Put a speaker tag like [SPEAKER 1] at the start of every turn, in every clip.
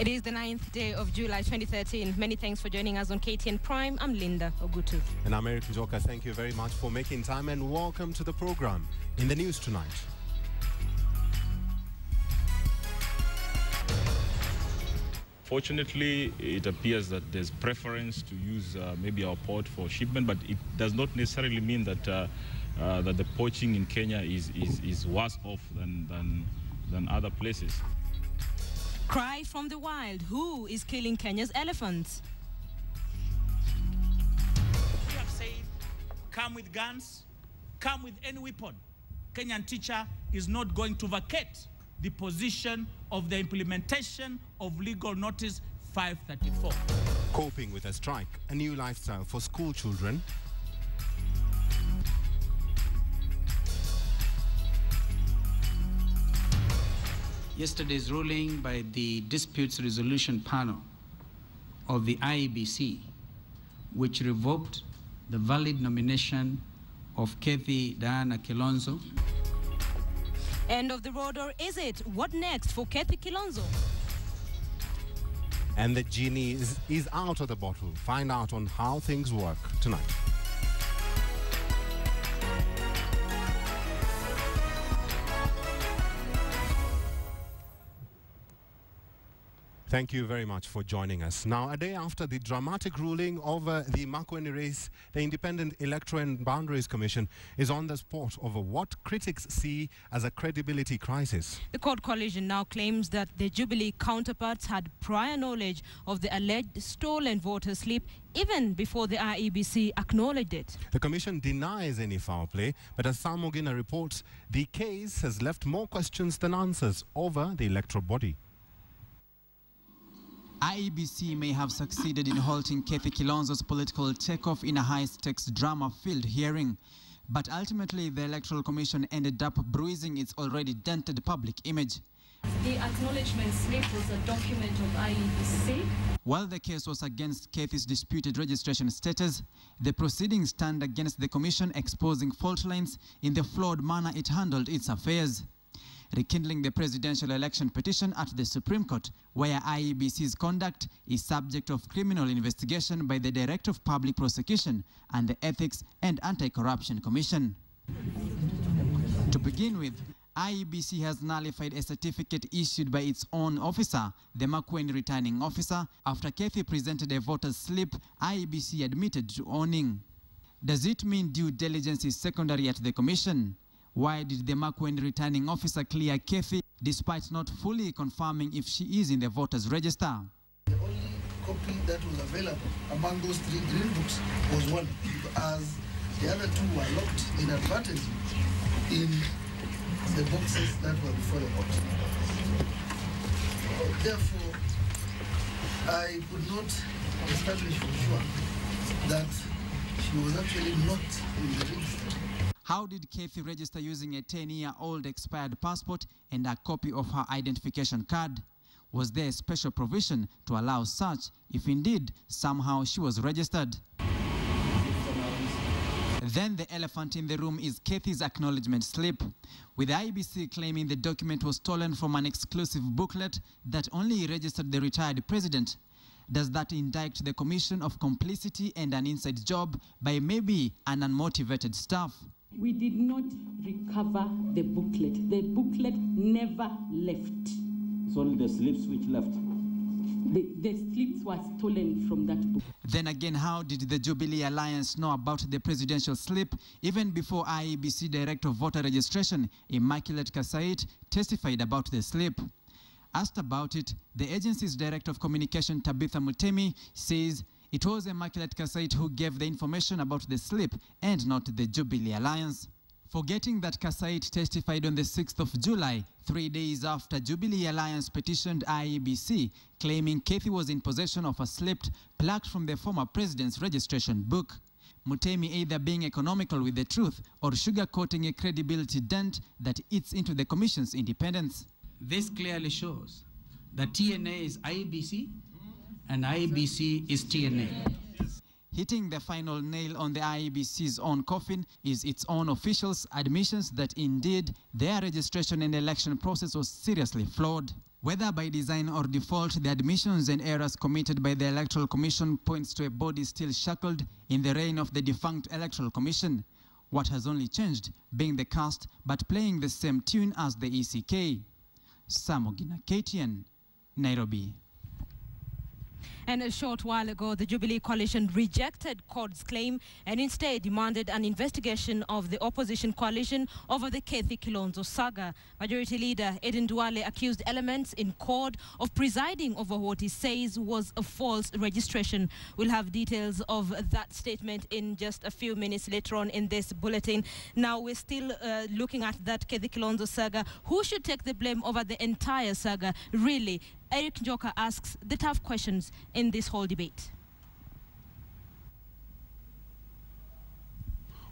[SPEAKER 1] It is the 9th day of July 2013. Many thanks for joining us on KTN Prime. I'm Linda Ogutu.
[SPEAKER 2] And I'm Eric Njoka. Thank you very much for making time and welcome to the program. In the news tonight.
[SPEAKER 3] Fortunately, it appears that there's preference to use maybe our port for shipment, but it does not necessarily mean that that the poaching in Kenya is worse off than other places.
[SPEAKER 1] Cry from the wild. Who is killing Kenya's elephants?
[SPEAKER 4] We have said, come with guns, come with any weapon. Kenyan teacher is not going to vacate the position of the implementation of legal notice 534.
[SPEAKER 2] Coping with a strike, a new lifestyle for school children.
[SPEAKER 5] Yesterday's ruling by the Disputes Resolution Panel of the IEBC, which revoked the valid nomination of Kathy Diana Kilonzo.
[SPEAKER 1] End of the road, or is it? What next for Kathy Kilonzo?
[SPEAKER 2] And the genie is out of the bottle. Find out on how things work tonight. Thank you very much for joining us. Now, a day after the dramatic ruling over the Makueni race, the Independent Electoral and Boundaries Commission is on the spot over what critics see as a credibility crisis.
[SPEAKER 1] The court collision now claims that the Jubilee counterparts had prior knowledge of the alleged stolen voter slip even before the IEBC acknowledged it.
[SPEAKER 2] The commission denies any foul play, but as Sam Ogina reports, the case has left more questions than answers over the electoral body.
[SPEAKER 6] IEBC may have succeeded in halting Kathy Kilonzo's political takeoff in a high-stakes drama-filled hearing, but ultimately the Electoral Commission ended up bruising its already dented public image.
[SPEAKER 7] The acknowledgement slip was a document of IEBC.
[SPEAKER 6] While the case was against Kathy's disputed registration status, the proceedings stand against the Commission exposing fault lines in the flawed manner it handled its affairs, rekindling the presidential election petition at the Supreme Court, where IEBC's conduct is subject of criminal investigation by the Director of Public Prosecution and the Ethics and Anti-Corruption Commission. To begin with, IEBC has nullified a certificate issued by its own officer, the Makueni returning officer, after Kathy presented a voter's slip IEBC admitted to owning. Does it mean due diligence is secondary at the Commission? Why did the Makueni returning officer clear Kathy despite not fully confirming if she is in the voters' register?
[SPEAKER 8] The only copy that was available among those 3 green books was one, as the other 2 were locked inadvertently in the boxes that were before the court. Therefore, I could not establish for sure that she was actually not in the register.
[SPEAKER 6] How did Kathy register using a 10-year-old expired passport and a copy of her identification card? Was there a special provision to allow such, if indeed somehow she was registered? Then the elephant in the room is Kathy's acknowledgement slip, with IEBC claiming the document was stolen from an exclusive booklet that only registered the retired president. Does that indict the Commission of complicity and an inside job by maybe an unmotivated staff?
[SPEAKER 7] We did not recover the booklet. The booklet never left.
[SPEAKER 9] It's only the slips which left.
[SPEAKER 7] The slips were stolen from that book.
[SPEAKER 6] Then again, how did the Jubilee Alliance know about the presidential slip even before IEBC Director of Voter Registration, Immaculate Kasait, testified about the slip? Asked about it, the agency's Director of Communication, Tabitha Mutemi, says it was Immaculate Kasait who gave the information about the slip and not the Jubilee Alliance. Forgetting that Kasait testified on the 6th of July, 3 days after Jubilee Alliance petitioned IEBC, claiming Kathy was in possession of a slip plucked from the former president's registration book. Mutemi either being economical with the truth or sugarcoating a credibility dent that eats into the Commission's independence.
[SPEAKER 5] This clearly shows that TNA is IEBC and IEBC is TNA.
[SPEAKER 6] Hitting the final nail on the IEBC's own coffin is its own officials' admissions that indeed their registration and election process was seriously flawed. Whether by design or default, the admissions and errors committed by the Electoral Commission points to a body still shackled in the reign of the defunct Electoral Commission. What has only changed being the cast, but playing the same tune as the ECK. Samogina, KTN, Nairobi.
[SPEAKER 1] And a short while ago, the Jubilee coalition rejected court's claim and instead demanded an investigation of the opposition coalition over the Kethi Kilonzo saga. Majority Leader Eden Duale accused elements in court of presiding over what he says was a false registration. We'll have details of that statement in just a few minutes later on in this bulletin. Now, we're still looking at that Kethi Kilonzo saga. Who should take the blame over the entire saga, really? Eric Njoka asks the tough questions in this whole debate.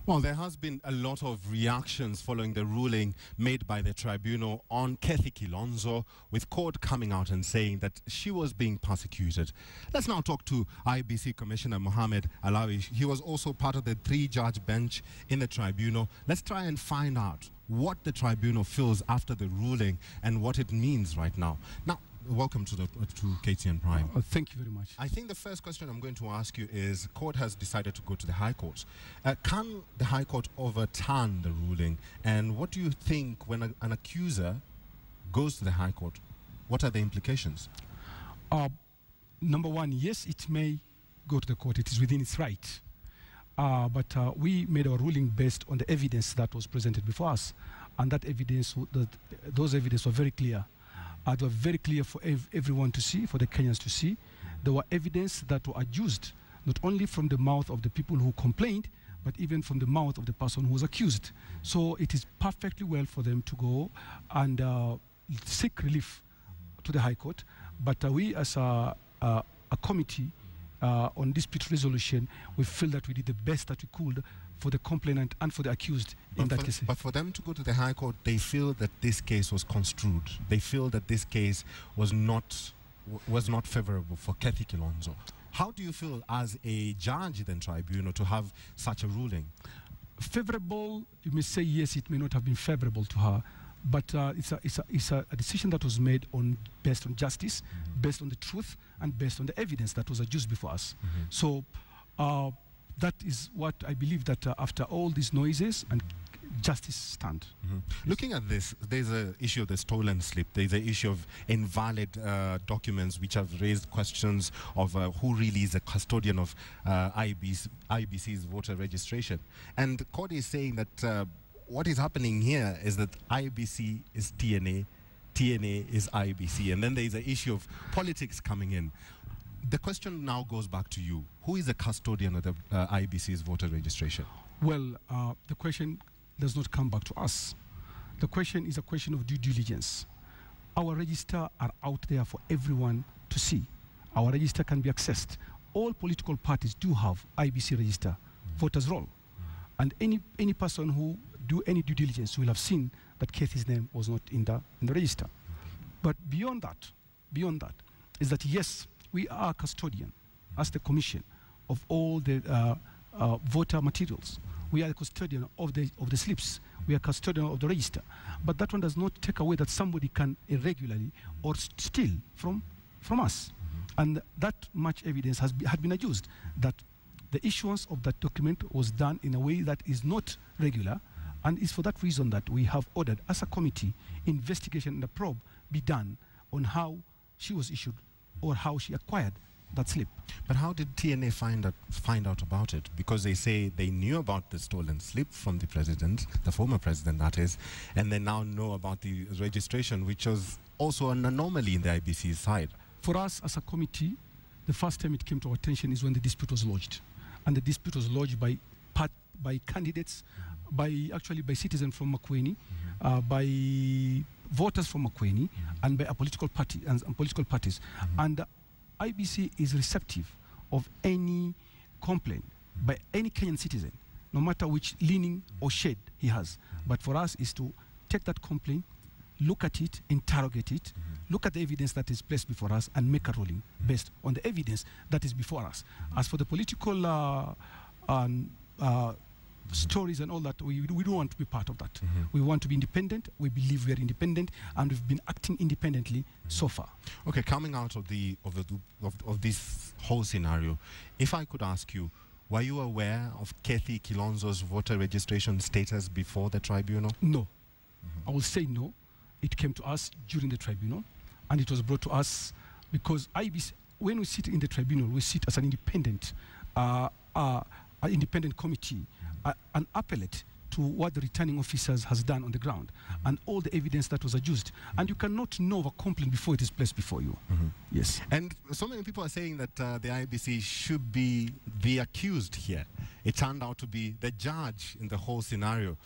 [SPEAKER 2] Well, there has been a lot of reactions following the ruling made by the tribunal on Kethi Kilonzo, with court coming out and saying that she was being persecuted. Let's now talk to IBC Commissioner Mohamed Alawi. He was also part of the 3-judge bench in the tribunal. Let's try and find out what the tribunal feels after the ruling and what it means right now. Now, welcome to KTN Prime.
[SPEAKER 10] Thank you very much.
[SPEAKER 2] I think the first question I'm going to ask you is, court has decided to go to the High Court. Can the High Court overturn the ruling? And what do you think when an accuser goes to the High Court? What are the implications?
[SPEAKER 10] Number one, yes, it may go to the court. It is within its right. But we made our ruling based on the evidence that was presented before us. And that evidence, those evidence were very clear. They were very clear for everyone to see, for the Kenyans to see. There were evidence that were adduced, not only from the mouth of the people who complained, but even from the mouth of the person who was accused. So it is perfectly well for them to go and seek relief to the High Court. But we as a committee on dispute resolution, we feel that we did the best that we could for the complainant and for the accused in that case. But
[SPEAKER 2] for them to go to the High Court, they feel that this case was construed. They feel that this case was not favorable for Kethi Kilonzo. How do you feel as a judge in tribunal to have such a ruling?
[SPEAKER 10] Favorable, you may say yes, it may not have been favorable to her, but it's a decision that was made based on justice, based on the truth, and based on the evidence that was adduced before us. So that is what I believe, that after all these noises, and justice stand.
[SPEAKER 2] Looking at this, there's an issue of the stolen slip. There's an issue of invalid documents, which have raised questions of who really is a custodian of IBC's voter registration. And the court is saying that what is happening here is that IBC is TNA, TNA is IBC, and then there's an issue of politics coming in. The question now goes back to you. Who is the custodian of the IBC's voter registration?
[SPEAKER 10] Well, the question does not come back to us. The question is a question of due diligence. Our register are out there for everyone to see. Our register can be accessed. All political parties do have IBC register, voters roll. And any person who do any due diligence will have seen that Kethi's name was not in the register. But beyond that is that yes, we are custodian as the commission of all the voter materials. We are the custodian of the slips. We are custodian of the register. But that one does not take away that somebody can irregularly or steal from us. And that much evidence had been adduced, that the issuance of that document was done in a way that is not regular, and it's for that reason that we have ordered, as a committee, investigation and a probe be done on how she was issued or how she acquired that slip.
[SPEAKER 2] But how did TNA find out about it? Because they say they knew about the stolen slip from the president, the former president that is, and they now know about the registration, which was also an anomaly in the IBC side.
[SPEAKER 10] For us as a committee, the first time it came to our attention is when the dispute was lodged. And the dispute was lodged by candidates, by citizens from Makueni, by voters from Makueni, and by a political party and political parties. And the IBC is receptive of any complaint by any Kenyan citizen, no matter which leaning or shade he has. But for us is to take that complaint, look at it, interrogate it, look at the evidence that is placed before us, and make a ruling based on the evidence that is before us. As for the political stories and all that. We don't want to be part of that. We want to be independent. We believe we are independent, and we've been acting independently so far. Okay,
[SPEAKER 2] coming out of this whole scenario, if I could ask you, were you aware of Kathy Kilonzo's voter registration status before the tribunal?
[SPEAKER 10] No. I will say no. It came to us during the tribunal, and it was brought to us because IBC, when we sit in the tribunal, we sit as an independent committee, an appellate to what the returning officers has done on the ground and all the evidence that was adduced. And you cannot know of a complaint before it is placed before you. Yes.
[SPEAKER 2] And so many people are saying that the IBC should be the accused here. It turned out to be the judge in the whole scenario.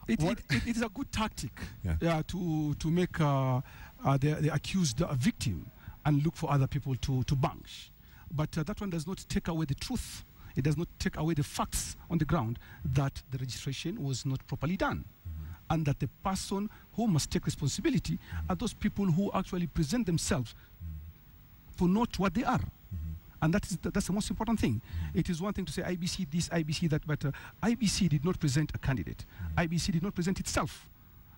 [SPEAKER 10] It is a good tactic to make the accused a victim and look for other people to bunch. But that one does not take away the truth. It does not take away the facts on the ground that the registration was not properly done. And that the person who must take responsibility are those people who actually present themselves for not what they are. And that's the most important thing. It is one thing to say IBC this, IBC that, but IBC did not present a candidate. IBC did not present itself.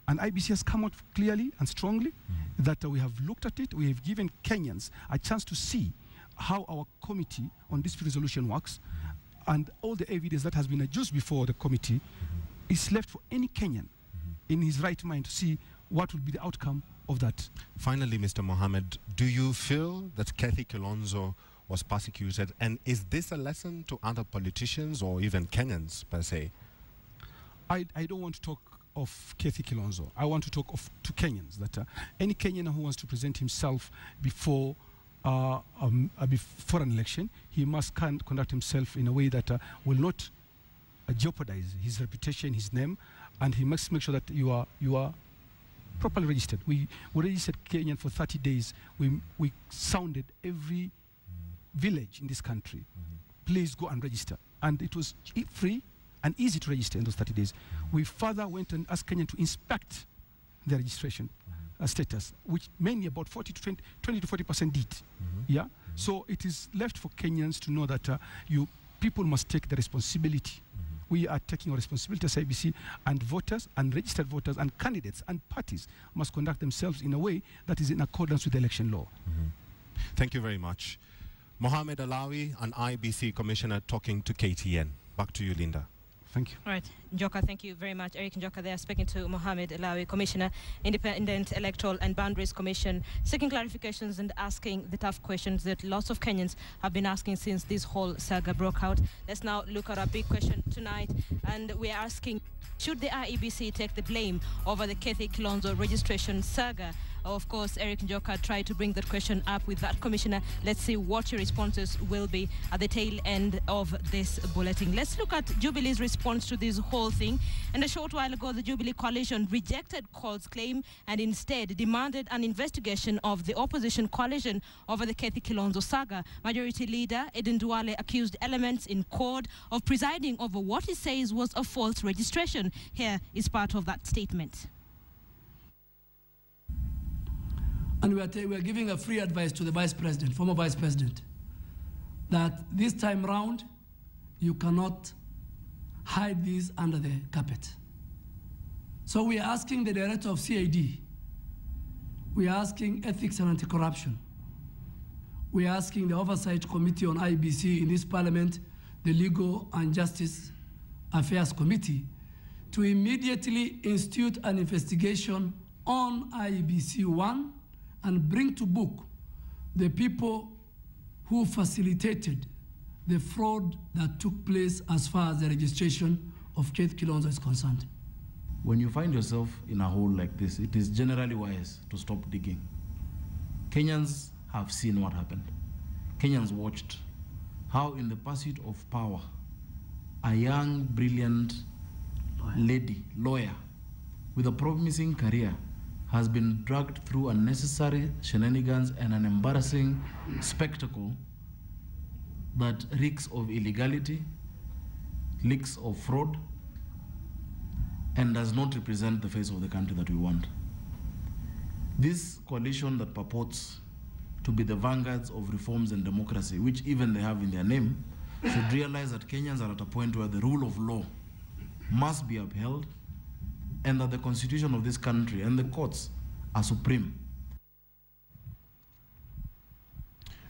[SPEAKER 10] And IBC has come out clearly and strongly that we have looked at it. We have given Kenyans a chance to see how our committee on dispute resolution works, and all the evidence that has been adduced before the committee is left for any Kenyan in his right mind to see what will be the outcome of that.
[SPEAKER 2] Finally, Mr. Mohammed, do you feel that Kathy Kilonzo was persecuted, and is this a lesson to other politicians or even Kenyans per se?
[SPEAKER 10] I don't want to talk of Kathy Kilonzo. I want to talk to Kenyans, that any Kenyan who wants to present himself before an election, he must conduct himself in a way that will not jeopardize his reputation, his name, and he must make sure that you are properly registered. We registered Kenyan for 30 days. We sounded every village in this country. Please go and register. And it was free and easy to register in those 30 days. We further went and asked Kenyan to inspect their registration status, which mainly about 20 to 40% did. Yeah. So it is left for Kenyans to know that people must take the responsibility. We are taking our responsibility as IBC, and voters and registered voters and candidates and parties must conduct themselves in a way that is in accordance with the election law.
[SPEAKER 2] Thank you very much. Mohammed Alawi, an IBC commissioner, talking to KTN. Back to you, Linda.
[SPEAKER 10] Thank you.
[SPEAKER 1] All right, Njoka, thank you very much. Eric Njoka there speaking to Mohammed Alawi, Commissioner, Independent Electoral and Boundaries Commission, seeking clarifications and asking the tough questions that lots of Kenyans have been asking since this whole saga broke out. Let's now look at a big question tonight, and we're asking, should the IEBC take the blame over the Kathy Kilonzo registration saga? Of course, Eric Njoka tried to bring that question up with that commissioner. Let's see what your responses will be at the tail end of this bulletin. Let's look at Jubilee's response to this whole thing. And a short while ago, the Jubilee coalition rejected Court's claim and instead demanded an investigation of the opposition coalition over the Kathy Kilonzo saga. Majority Leader Eden Duale accused elements in court of presiding over what he says was a false registration. Here is part of that statement.
[SPEAKER 11] And we are giving a free advice to the Vice President, former Vice President, that this time round, you cannot hide this under the carpet. So we are asking the Director of CID, we are asking Ethics and Anti-Corruption, we are asking the Oversight Committee on IBC in this Parliament, the Legal and Justice Affairs Committee, to immediately institute an investigation on IBC 1 and bring to book the people who facilitated the fraud that took place as far as the registration of Kathy Kilonzo is concerned.
[SPEAKER 9] When you find yourself in a hole like this, it is generally wise to stop digging. Kenyans have seen what happened. Kenyans watched how in the pursuit of power, a young, brilliant lawyer with a promising career has been dragged through unnecessary shenanigans and an embarrassing spectacle that reeks of illegality, reeks of fraud, and does not represent the face of the country that we want. This coalition that purports to be the vanguards of reforms and democracy, which even they have in their name, should realize that Kenyans are at a point where the rule of law must be upheld, and that the constitution of this country and the courts are supreme.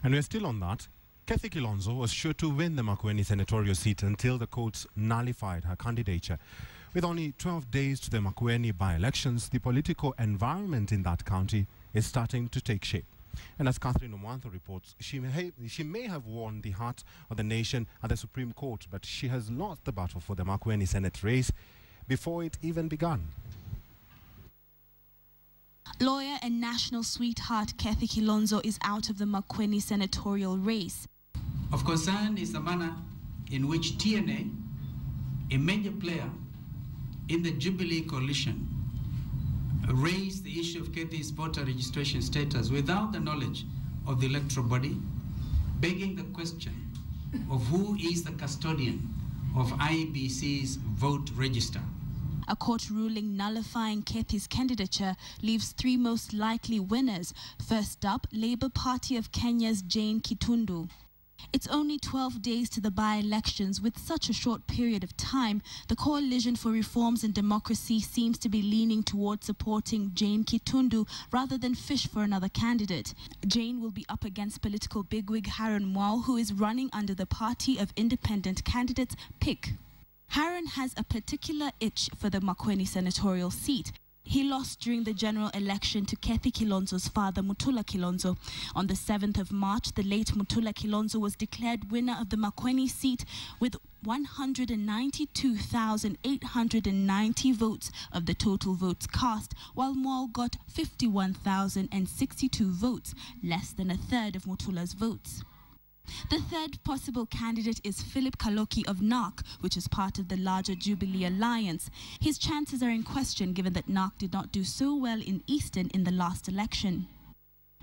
[SPEAKER 2] And we're still on that. Kathy Kilonzo was sure to win the Makueni senatorial seat until the courts nullified her candidature. With only 12 days to the Makueni by-elections, the political environment in that county is starting to take shape. And as Catherine Omwanto reports, she may have won the heart of the nation at the Supreme Court, but she has lost the battle for the Makueni Senate race before it even began.
[SPEAKER 12] Lawyer and national sweetheart Kathy Kilonzo is out of the Makueni senatorial race.
[SPEAKER 5] Of concern is the manner in which TNA, a major player in the Jubilee coalition, raised the issue of Kathy's voter registration status without the knowledge of the electoral body, begging the question of who is the custodian of IEBC's vote register.
[SPEAKER 12] A court ruling nullifying Kathy's candidature leaves three most likely winners. First up, Labour Party of Kenya's Jane Kitundu. It's only 12 days to the by-elections. With such a short period of time, the Coalition for Reforms and Democracy seems to be leaning towards supporting Jane Kitundu rather than fish for another candidate. Jane will be up against political bigwig Haron Mwau, who is running under the Party of Independent Candidates, PIC. Haron has a particular itch for the Makueni senatorial seat. He lost during the general election to Kathy Kilonzo's father, Mutula Kilonzo. On the 7th of March, the late Mutula Kilonzo was declared winner of the Makueni seat with 192,890 votes of the total votes cast, while Mwau got 51,062 votes, less than a third of Mutula's votes. The third possible candidate is Philip Kaloki of NARC, which is part of the larger Jubilee Alliance. His chances are in question given that NARC did not do so well in Eastern in the last election.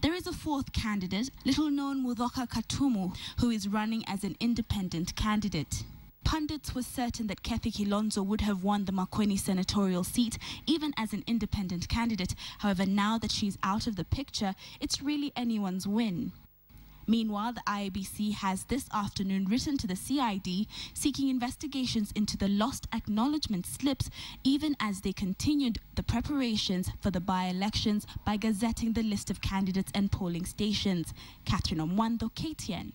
[SPEAKER 12] There is a fourth candidate, little-known Muthoka Katumu, who is running as an independent candidate. Pundits were certain that Kathy Kilonzo would have won the Makueni senatorial seat, even as an independent candidate. However, now that she's out of the picture, it's really anyone's win. Meanwhile, the IEBC has this afternoon written to the CID seeking investigations into the lost acknowledgement slips, even as they continued the preparations for the by-elections by gazetting the list of candidates and polling stations. Catherine Omwanto, KTN.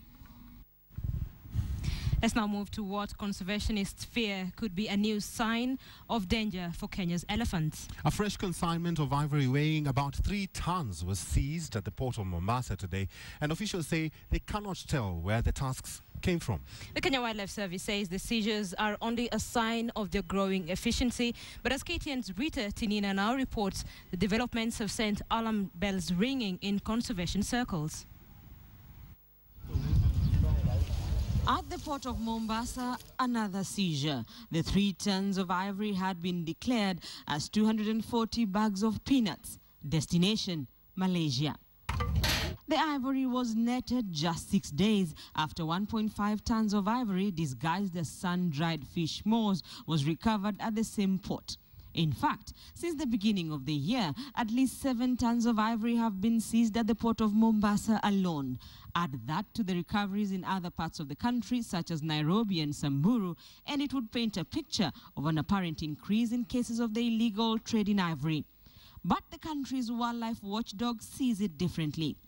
[SPEAKER 1] Let's now move to what conservationists fear could be a new sign of danger for Kenya's elephants.
[SPEAKER 2] A fresh consignment of ivory weighing about 3 tons was seized at the port of Mombasa today, and officials say they cannot tell where the tusks came from.
[SPEAKER 1] The Kenya Wildlife Service says the seizures are only a sign of their growing efficiency, but as KTN's Rita Tinina now reports, the developments have sent alarm bells ringing in conservation circles.
[SPEAKER 13] At the port of Mombasa, another seizure. The 3 tons of ivory had been declared as 240 bags of peanuts. Destination, Malaysia. The ivory was netted just 6 days after 1.5 tons of ivory disguised as sun-dried fish maws was recovered at the same port. In fact, since the beginning of the year, at least 7 tons of ivory have been seized at the port of Mombasa alone. Add that to the recoveries in other parts of the country, such as Nairobi and Samburu, and it would paint a picture of an apparent increase in cases of the illegal trade in ivory. But the country's wildlife watchdog sees it differently.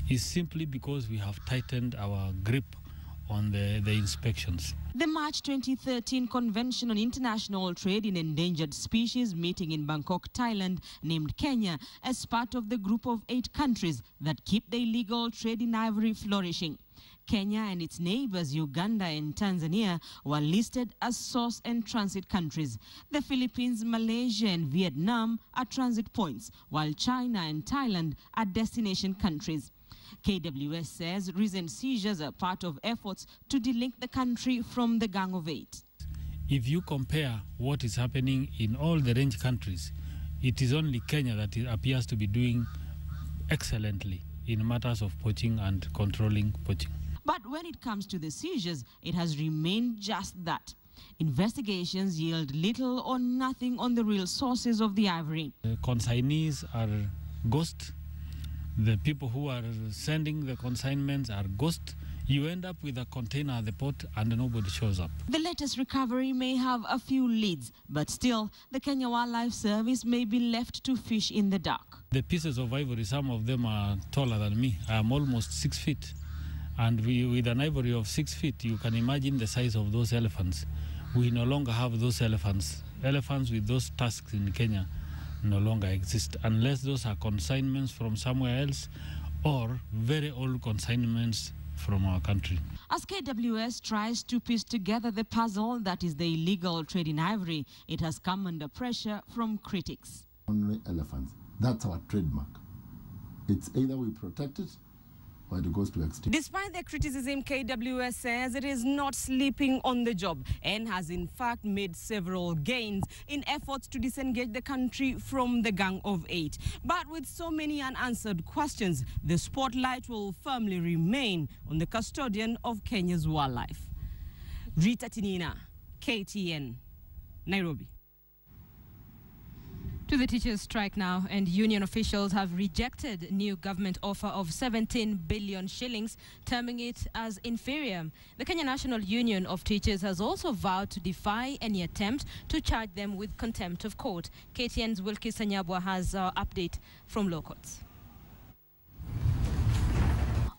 [SPEAKER 14] It's simply because we have tightened our grip on the inspections.
[SPEAKER 13] The March 2013 Convention on International Trade in Endangered Species meeting in Bangkok, Thailand, named Kenya as part of the group of 8 countries that keep the illegal trade in ivory flourishing. Kenya and its neighbors Uganda and Tanzania were listed as source and transit countries. The Philippines, Malaysia and Vietnam are transit points, while China and Thailand are destination countries. KWS says recent seizures are part of efforts to delink the country from the Gang of 8.
[SPEAKER 14] If you compare what is happening in all the range countries, it is only Kenya that appears to be doing excellently in matters of poaching and controlling poaching.
[SPEAKER 13] But when it comes to the seizures, it has remained just that. Investigations yield little or nothing on the real sources of the ivory.
[SPEAKER 14] Consignees are ghosts. The people who are sending the consignments are ghosts. You end up with a container at the port and nobody shows up.
[SPEAKER 13] The latest recovery may have a few leads, but still, the Kenya Wildlife Service may be left to fish in the dark.
[SPEAKER 14] The pieces of ivory, some of them are taller than me. I am almost 6 feet. And with an ivory of 6 feet, you can imagine the size of those elephants. We no longer have those elephants. Elephants with those tusks in Kenya no longer exist, unless those are consignments from somewhere else or very old consignments from our country.
[SPEAKER 13] As KWS tries to piece together the puzzle that is the illegal trade in ivory, it has come under pressure from critics.
[SPEAKER 15] Only elephants. That's our trademark. It's either we protect it or it goes to extinction.
[SPEAKER 16] Despite the criticism, KWS says it is not sleeping on the job and has in fact made several gains in efforts to disengage the country from the Gang of Eight. But with so many unanswered questions, the spotlight will firmly remain on the custodian of Kenya's wildlife. Rita Tinina, KTN, Nairobi.
[SPEAKER 1] To the teachers' strike now, and union officials have rejected new government offer of 17 billion shillings, terming it as inferior. The Kenya National Union of Teachers has also vowed to defy any attempt to charge them with contempt of court. KTN's Wilkie Sanyabwa has our update from law courts.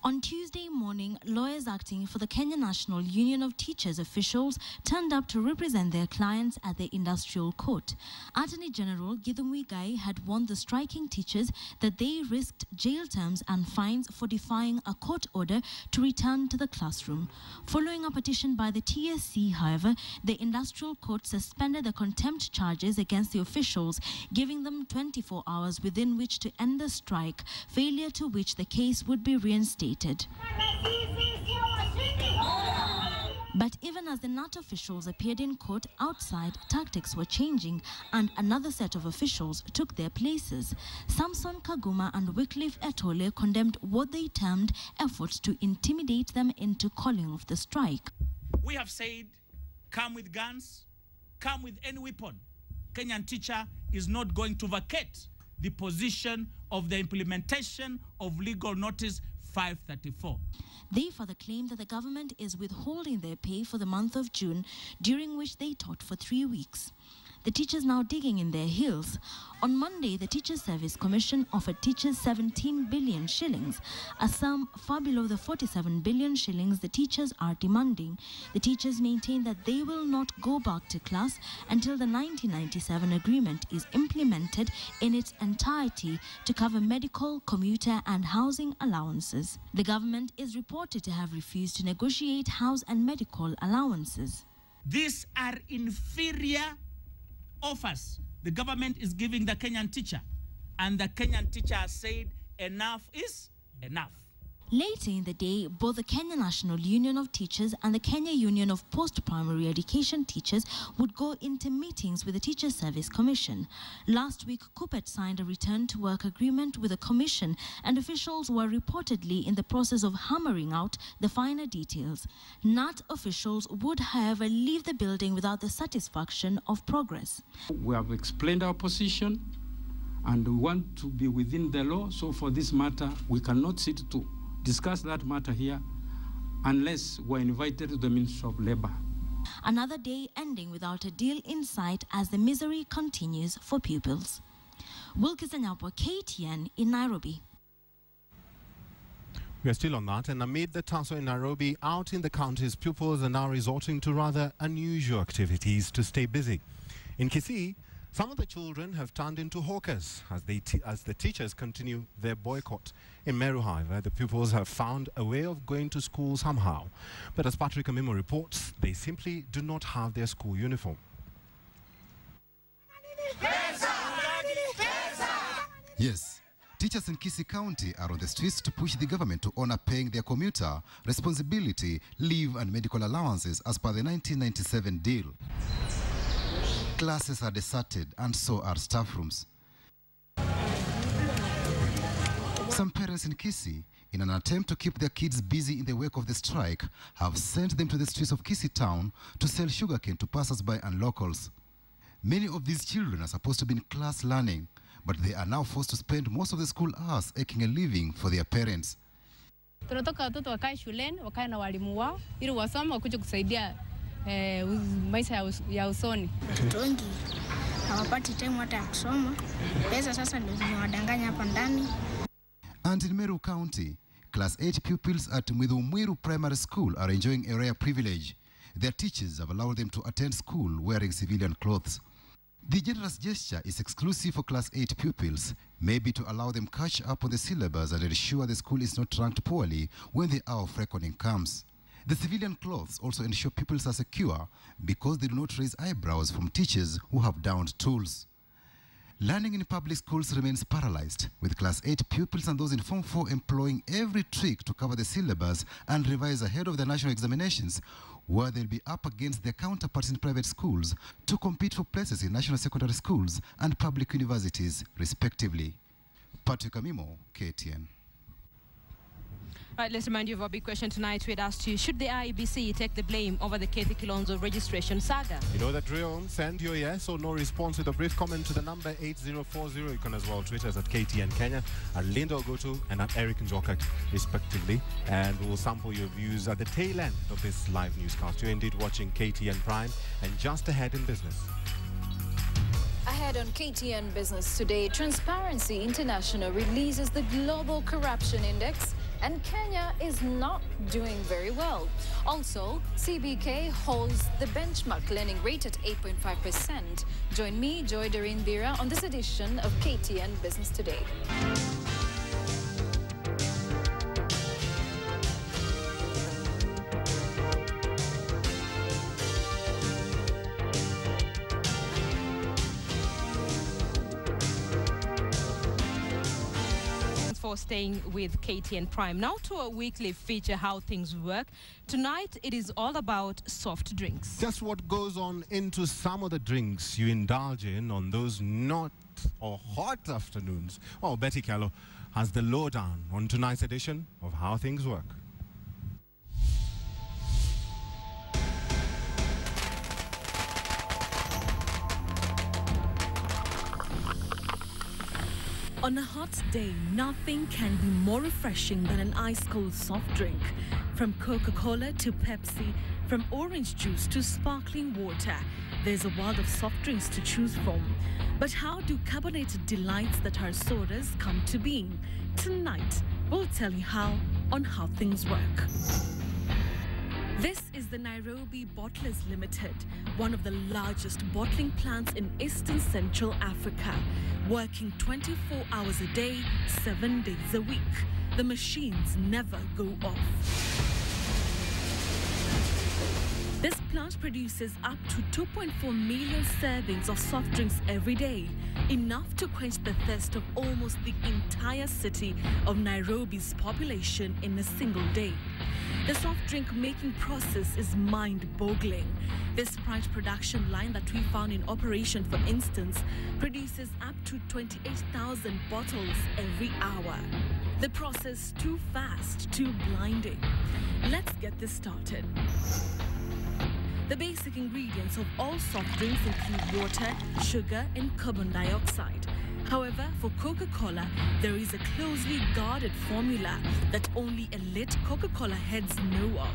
[SPEAKER 17] On Tuesday morning, lawyers acting for the Kenya National Union of Teachers officials turned up to represent their clients at the industrial court. Attorney General Githu Muigai had warned the striking teachers that they risked jail terms and fines for defying a court order to return to the classroom. Following a petition by the TSC, however, the industrial court suspended the contempt charges against the officials, giving them 24 hours within which to end the strike, failure to which the case would be reinstated. But even as the NAT officials appeared in court outside, tactics were changing and another set of officials took their places. Samson Kaguma and Wycliffe Etole condemned what they termed efforts to intimidate them into calling off the strike.
[SPEAKER 4] We have said, come with guns, come with any weapon. Kenyan teacher is not going to vacate the position of the implementation of legal notice 534.
[SPEAKER 17] They further claim that the government is withholding their pay for the month of June, during which they taught for 3 weeks. The teachers now digging in their heels. On Monday, the Teachers Service Commission offered teachers 17 billion shillings, a sum far below the 47 billion shillings the teachers are demanding. The teachers maintain that they will not go back to class until the 1997 agreement is implemented in its entirety to cover medical, commuter and housing allowances. The government is reported to have refused to negotiate house and medical allowances.
[SPEAKER 4] These are inferior offers the government is giving the Kenyan teacher, and the Kenyan teacher has said enough is enough.
[SPEAKER 17] Later in the day, both the Kenya National Union of Teachers and the Kenya Union of Post-Primary Education Teachers would go into meetings with the Teachers Service Commission. Last week, KUPPET signed a return-to-work agreement with the Commission, and officials were reportedly in the process of hammering out the finer details. NAT officials would, however, leave the building without the satisfaction of progress.
[SPEAKER 18] We have explained our position, and we want to be within the law, so for this matter, we cannot sit to discuss that matter here unless we're invited to the Ministry of Labor.
[SPEAKER 17] Another day ending without a deal in sight as the misery continues for pupils. Wilkie Sanyabwa, KTN in Nairobi.
[SPEAKER 2] We are still on that, and amid the tussle in Nairobi, out in the counties, pupils are now resorting to rather unusual activities to stay busy. In Kisii, some of the children have turned into hawkers as the teachers continue their boycott. In Meru, however, the pupils have found a way of going to school somehow. But as Patrick Amimo reports, they simply do not have their school uniform.
[SPEAKER 19] Yes, teachers in Kisii County are on the streets to push the government to honor paying their commuter, responsibility, leave and medical allowances as per the 1997 deal. Classes are deserted and so are staff rooms. Some parents in Kisii, in an attempt to keep their kids busy in the wake of the strike, have sent them to the streets of Kisii town to sell sugarcane to passers-by and locals. Many of these children are supposed to be in class learning, but they are now forced to spend most of the school hours making a living for their parents.
[SPEAKER 20] Tunataka watoto wakae shuleni, wakae na walimu wao ili wasome wakuje kusaidia maisha ya usoni.
[SPEAKER 21] Watoto wengi hawapati time hata ya kusoma. Pesa sasa ndio zinawadanganya hapa ndani.
[SPEAKER 19] And in Meru County, Class 8 pupils at Mwidumwiru Primary School are enjoying a rare privilege. Their teachers have allowed them to attend school wearing civilian clothes. The generous gesture is exclusive for Class 8 pupils, maybe to allow them catch up on the syllabus and ensure the school is not ranked poorly when the hour of reckoning comes. The civilian clothes also ensure pupils are secure because they do not raise eyebrows from teachers who have downed tools. Learning in public schools remains paralyzed, with Class 8 pupils and those in Form 4 employing every trick to cover the syllabus and revise ahead of the national examinations, where they'll be up against their counterparts in private schools to compete for places in national secondary schools and public universities, respectively. Patrick Amimo, KTN.
[SPEAKER 1] Right, let's remind you of our big question tonight. We'd asked you, should the IEBC take the blame over the Kathy Kilonzo registration saga?
[SPEAKER 2] You know the drill. Send your yes or no response with a brief comment to the number 8040. You can as well tweet us at KTN Kenya, at Linda Ogotu, and at Eric Njoka, respectively. And we'll sample your views at the tail end of this live newscast. You're indeed watching KTN Prime, and just ahead in business.
[SPEAKER 22] Ahead on KTN Business today, Transparency International releases the Global Corruption Index, and Kenya is not doing very well. Also, CBK holds the benchmark lending rate at 8.5%. Join me, Joy Doreen Bira, on this edition of KTN Business Today.
[SPEAKER 1] For staying with KTN Prime. Now to a weekly feature, How Things Work. Tonight, it is all about soft drinks.
[SPEAKER 2] Just what goes on into some of the drinks you indulge in on those not or hot afternoons. Well, Betty Callow has the lowdown on tonight's edition of How Things Work.
[SPEAKER 23] On a hot day, nothing can be more refreshing than an ice-cold soft drink. From Coca-Cola to Pepsi, from orange juice to sparkling water, there's a world of soft drinks to choose from. But how do carbonated delights that are sodas come to being? Tonight, we'll tell you how on How Things Work. This is the Nairobi Bottlers Limited, one of the largest bottling plants in Eastern Central Africa, working 24 hours a day, 7 days a week. The machines never go off. This plant produces up to 2.4 million servings of soft drinks every day, enough to quench the thirst of almost the entire city of Nairobi's population in a single day. The soft drink making process is mind-boggling. The Sprite production line that we found in operation, for instance, produces up to 28,000 bottles every hour. The process too fast, too blinding. Let's get this started. The basic ingredients of all soft drinks include water, sugar, and carbon dioxide. However, for Coca-Cola, there is a closely guarded formula that only elite Coca-Cola heads know of,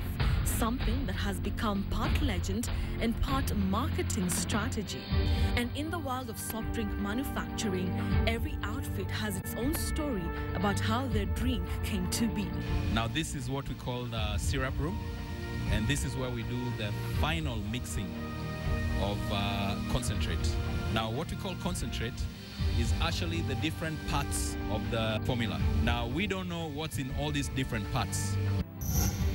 [SPEAKER 23] something that has become part legend and part marketing strategy. And in the world of soft drink manufacturing, every outfit has its own story about how their drink came to be.
[SPEAKER 24] Now this is what we call the syrup room, and this is where we do the final mixing of concentrate. Now what we call concentrate is actually the different parts of the formula. Now we don't know what's in all these different parts.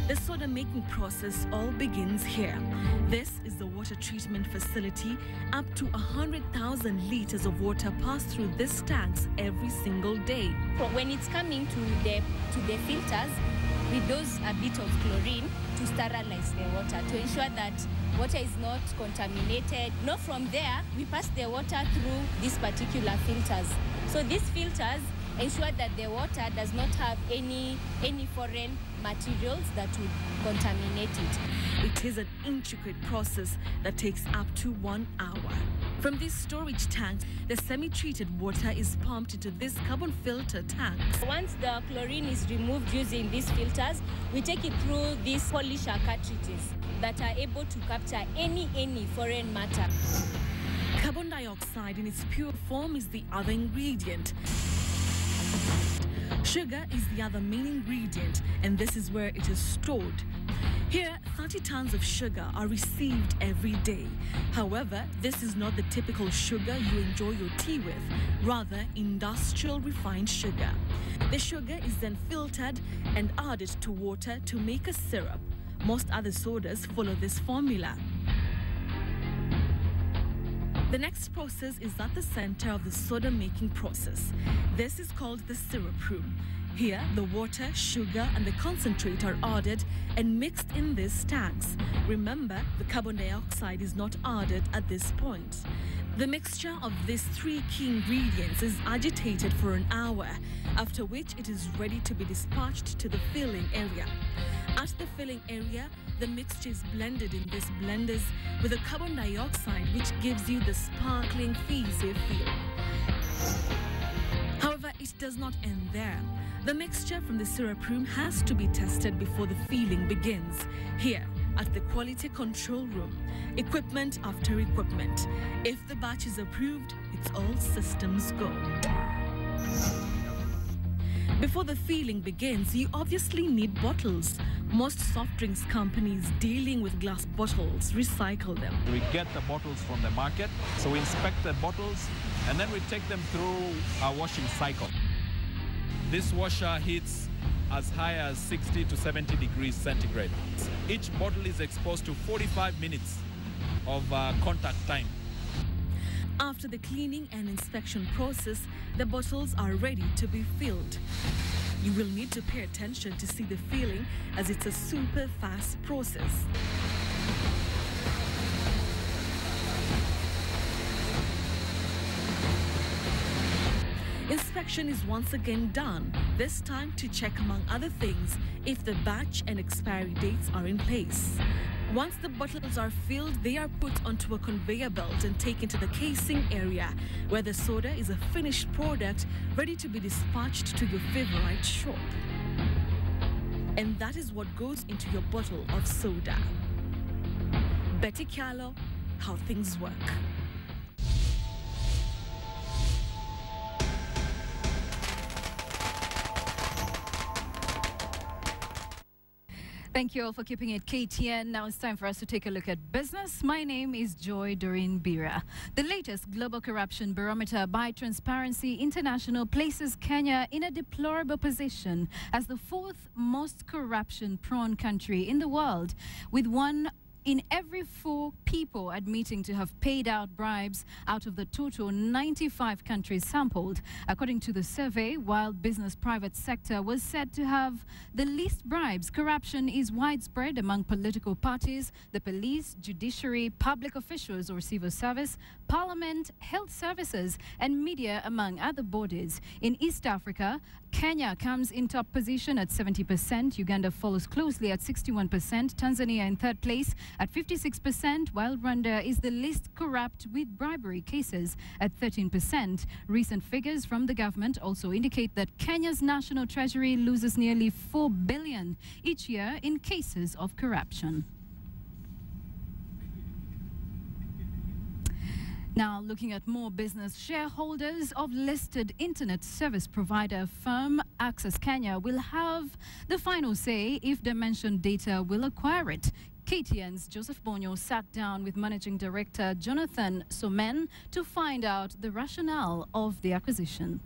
[SPEAKER 23] The soda making process all begins here. This is the water treatment facility. Up to 100,000 liters of water pass through these tanks every single day.
[SPEAKER 25] When it's coming to the filters, we dose a bit of chlorine to sterilize the water to ensure that water is not contaminated. Now from there, we pass the water through these particular filters. So these filters ensure that the water does not have any foreign materials that would contaminate it.
[SPEAKER 23] It is an intricate process that takes up to 1 hour. From these storage tanks, the semi-treated water is pumped into this carbon filter tanks.
[SPEAKER 3] Once the chlorine is removed using these filters, we take it through these polisher cartridges that are able to capture any foreign matter.
[SPEAKER 23] Carbon dioxide in its pure form is the other ingredient. Sugar is the other main ingredient, and this is where it is stored. Here, 30 tons of sugar are received every day. However, this is not the typical sugar you enjoy your tea with, rather industrial refined sugar. The sugar is then filtered and added to water to make a syrup. Most other sodas follow this formula. The next process is at the center of the soda making process. This is called the syrup room. Here, the water, sugar, and the concentrate are added and mixed in these tanks. Remember, the carbon dioxide is not added at this point. The mixture of these three key ingredients is agitated for an hour, after which it is ready to be dispatched to the filling area. At the filling area, the mixture is blended in these blenders with the carbon dioxide, which gives you the sparkling fizzy feel. However, it does not end there. The mixture from the syrup room has to be tested before the filling begins. Here, at the quality control room, equipment after equipment. If the batch is approved, it's all systems go. Before the filling begins, you obviously need bottles. Most soft drinks companies dealing with glass bottles recycle them.
[SPEAKER 6] We get the bottles from the market, so we inspect the bottles and then we take them through our washing cycle. This washer heats as high as 60 to 70 degrees centigrade. Each bottle is exposed to 45 minutes of contact time.
[SPEAKER 23] After the cleaning and inspection process, the bottles are ready to be filled. You will need to pay attention to see the filling, as it's a super fast process. Inspection is once again done, this time to check, among other things, if the batch and expiry dates are in place. Once the bottles are filled, they are put onto a conveyor belt and taken to the casing area, where the soda is a finished product ready to be dispatched to your favorite shop. And that is what goes into your bottle of soda. Betty Kyalo, how things work.
[SPEAKER 7] Thank you all for keeping it KTN. Now it's time for us to take a look at business. My name is Joy Doreen Bira. The latest global corruption barometer by Transparency International places Kenya in a deplorable position as the fourth most corruption-prone country in the world, with 1 in every 4 people admitting to have paid out bribes out of the total 95 countries sampled. According to the survey, while business private sector was said to have the least bribes, corruption is widespread among political parties, the police, judiciary, public officials or civil service, parliament, health services, and media, among other bodies. In East Africa, Kenya comes in top position at 70%, Uganda follows closely at 61%, Tanzania in third place at 56%, while Rwanda is the least corrupt with bribery cases at 13%. Recent figures from the government also indicate that Kenya's national treasury loses nearly 4 billion each year in cases of corruption. Now, looking at more business, shareholders of listed internet service provider firm Access Kenya will have the final say if Dimension Data will acquire it. KTN's Joseph Bonyo sat down with Managing Director Jonathan Somen to find out the rationale of the acquisition.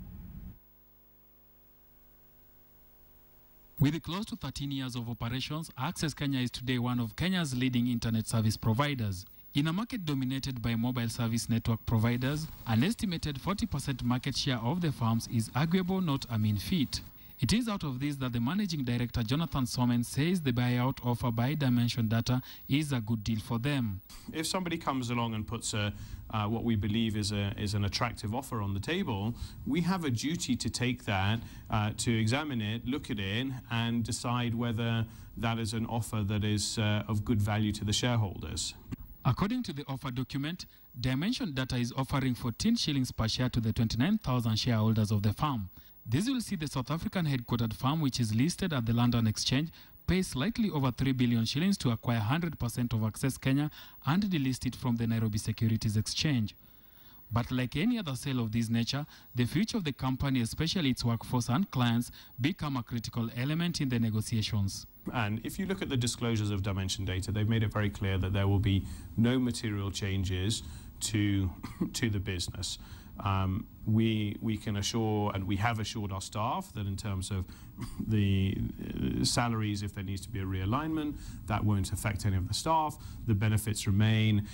[SPEAKER 8] With close to 13 years of operations, Access Kenya is today one of Kenya's leading internet service providers. In a market dominated by mobile service network providers, an estimated 40% market share of the firms is arguable not a mean feat. It is out of this that the Managing Director Jonathan Somen says the buyout offer by Dimension Data is a good deal for them.
[SPEAKER 10] If somebody comes along and puts what we believe is an attractive offer on the table, we have a duty to take that, to examine it, look at it, and decide whether that is an offer that is of good value to the shareholders.
[SPEAKER 8] According to the offer document, Dimension Data is offering 14 shillings per share to the 29,000 shareholders of the firm. This will see the South African headquartered firm, which is listed at the London Exchange, pay slightly over 3 billion shillings to acquire 100% of Access Kenya and delist it from the Nairobi Securities Exchange. But like any other sale of this nature, the future of the company, especially its workforce and clients, become a critical element in the negotiations.
[SPEAKER 10] And if you look at the disclosures of Dimension Data, they've made it very clear that there will be no material changes to the business. We can assure, and we have assured our staff, that in terms of the salaries, if there needs to be a realignment, that won't affect any of the staff. The benefits remain.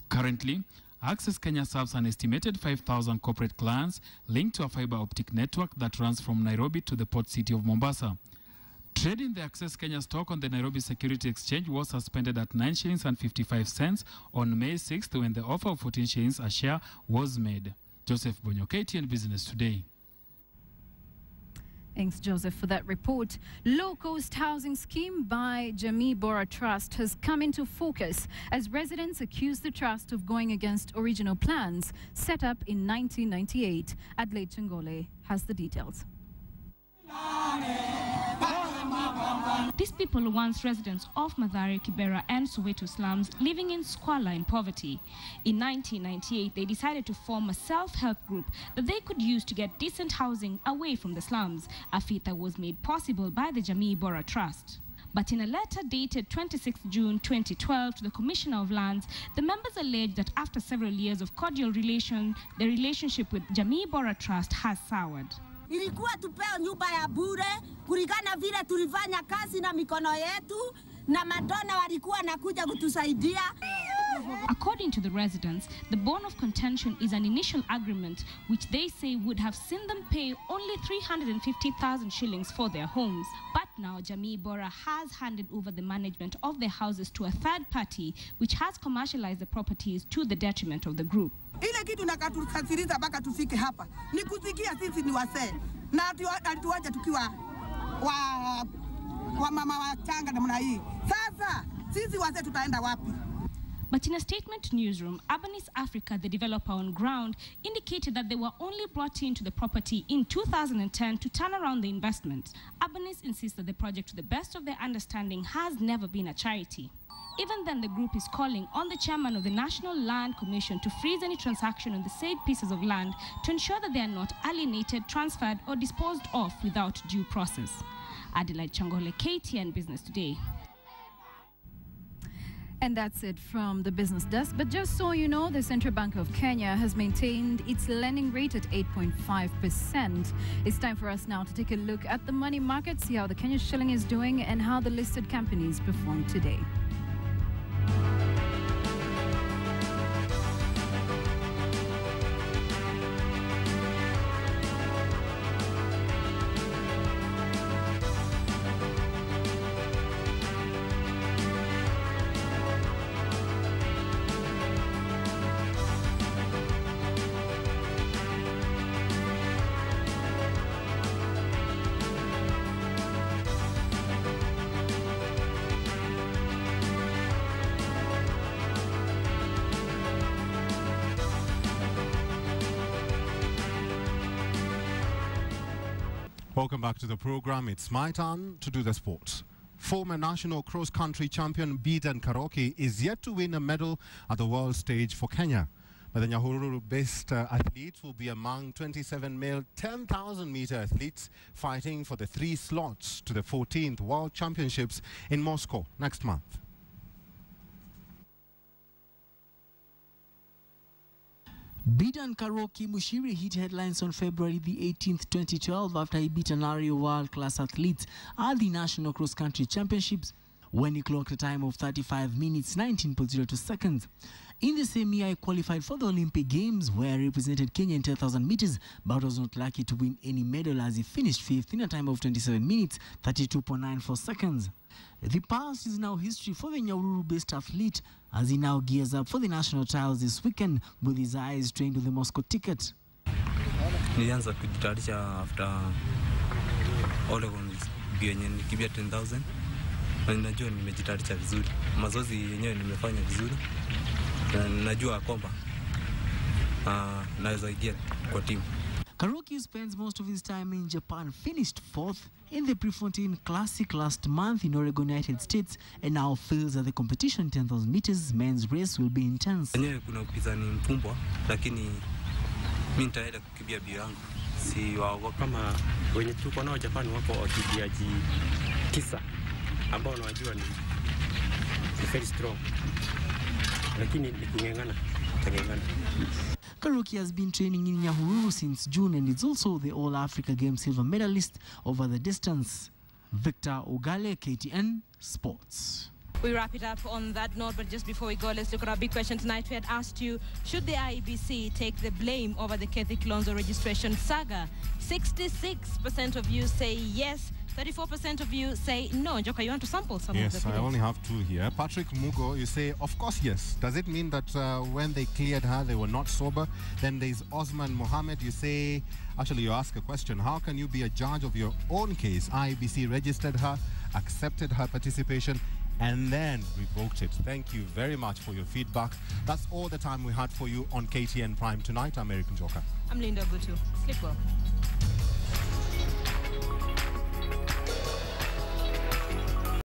[SPEAKER 8] Currently, Access Kenya serves an estimated 5,000 corporate clients linked to a fiber optic network that runs from Nairobi to the port city of Mombasa. Trading the Access Kenya stock on the Nairobi Security Exchange was suspended at 9 shillings and 55 cents on May 6th when the offer of 14 shillings a share was made. Joseph Bonyo, KTN Business Today.
[SPEAKER 7] Thanks, Joseph, for that report. Low-cost housing scheme by Jamii Bora Trust has come into focus as residents accuse the trust of going against original plans set up in 1998. Adelaide Chengole has the details.
[SPEAKER 5] These people were once residents of Mathare, Kibera and Soweto slums living in squalor and poverty. In 1998, they decided to form a self-help group that they could use to get decent housing away from the slums, a feat that was made possible by the Jamii Bora Trust. But in a letter dated 26 June 2012 to the Commissioner of Lands, the members alleged that after several years of cordial relation, the relationship with Jamii Bora Trust has soured.
[SPEAKER 9] Ilikuwa tupeo nyumba ya bure kulingana vile tulifanya kazi na mikono yetu na madona walikuwa nakuja kutusaidia.
[SPEAKER 5] According to the residents, the bone of contention is an initial agreement which they say would have seen them pay only 350,000 shillings for their homes. But now Jamii Bora has handed over the management of their houses to a third party which has commercialized the properties to the detriment of the group.
[SPEAKER 9] Ile kitu nakatukasiriza mpaka tufike hapa ni kusikia sisi ni wasee na tuaje tukiwa wa mama wachanga namna hii. Sasa sisi wasee tutaenda wapi?
[SPEAKER 5] But in a statement to Newsroom, Urbanis Africa, the developer on ground, indicated that they were only brought into the property in 2010 to turn around the investment. Urbanis insists that the project, to the best of their understanding, has never been a charity. Even then, the group is calling on the chairman of the National Land Commission to freeze any transaction on the said pieces of land to ensure that they are not alienated, transferred, or disposed of without due process. Adelaide Chengole, KTN Business Today.
[SPEAKER 7] And that's it from the business desk. But just so you know, the Central Bank of Kenya has maintained its lending rate at 8.5%. It's time for us now to take a look at the money market, see how the Kenya shilling is doing and how the listed companies performed today.
[SPEAKER 2] Welcome back to the program. It's my turn to do the sport. Former national cross-country champion Bidan Karoki is yet to win a medal at the world stage for Kenya. But the Nyahururu-based athlete will be among 27 male 10,000-meter athletes fighting for the 3 slots to the 14th World Championships in Moscow next month.
[SPEAKER 11] Bidan Karoki Mushiri hit headlines on February the 18th, 2012 after he beat an array of world-class athletes at the National Cross-Country Championships when he clocked a time of 35 minutes 19.02 seconds. In the same year, he qualified for the Olympic Games where he represented Kenya in 10,000 meters but was not lucky to win any medal as he finished 5th in a time of 27 minutes 32.94 seconds. The past is now history for the Nyahururu-based athlete as he now gears up for the national trials this weekend with his eyes trained on the Moscow ticket.
[SPEAKER 12] Nilianza kujitayarisha after Oregon nikibia 10,000 Na ninajua nimejitayarisha vizuri. Mazoezi yenyewe nimefanya vizuri. Na ninajua kwamba naweza ingia kwa timu.
[SPEAKER 11] Karaoke spends most of his time in Japan, finished 4th in the Prefontaine Classic last month in Oregon, United States, and now feels that the competition 10,000 meters men's race will be intense.
[SPEAKER 12] Yenyewe kuna upinzani mkubwa, lakini mimi nitaenda kukimbia bio yangu. Si waogopa
[SPEAKER 4] kama wenye tuko nao Japan wako wakimbiaji 9 ambao wanajua ni very strong. Lakini nikungengana, tangengana.
[SPEAKER 11] Karaoke has been training in Nyahururu since June and is also the All-Africa Games silver medalist over the distance. Victor Ogale, KTN Sports.
[SPEAKER 1] We wrap it up on that note, but just before we go, let's look at our big question tonight. We had asked you, should the IEBC take the blame over the KTN Kilonzo registration saga? 66% of you say yes, 34% of you say no. Joka, you want to sample some of the
[SPEAKER 2] Yes, I only have 2 here. Patrick Mugo, you say, of course, yes. Does it mean that when they cleared her, they were not sober? Then there's Osman Mohammed, you say, actually, you ask a question. How can you be a judge of your own case? IEBC registered her, accepted her participation, and then revoked it. Thank you very much for your feedback. That's all the time we had for you on KTN Prime tonight. I'm Eric Njoka.
[SPEAKER 1] I'm Linda Gutu. Sleep well.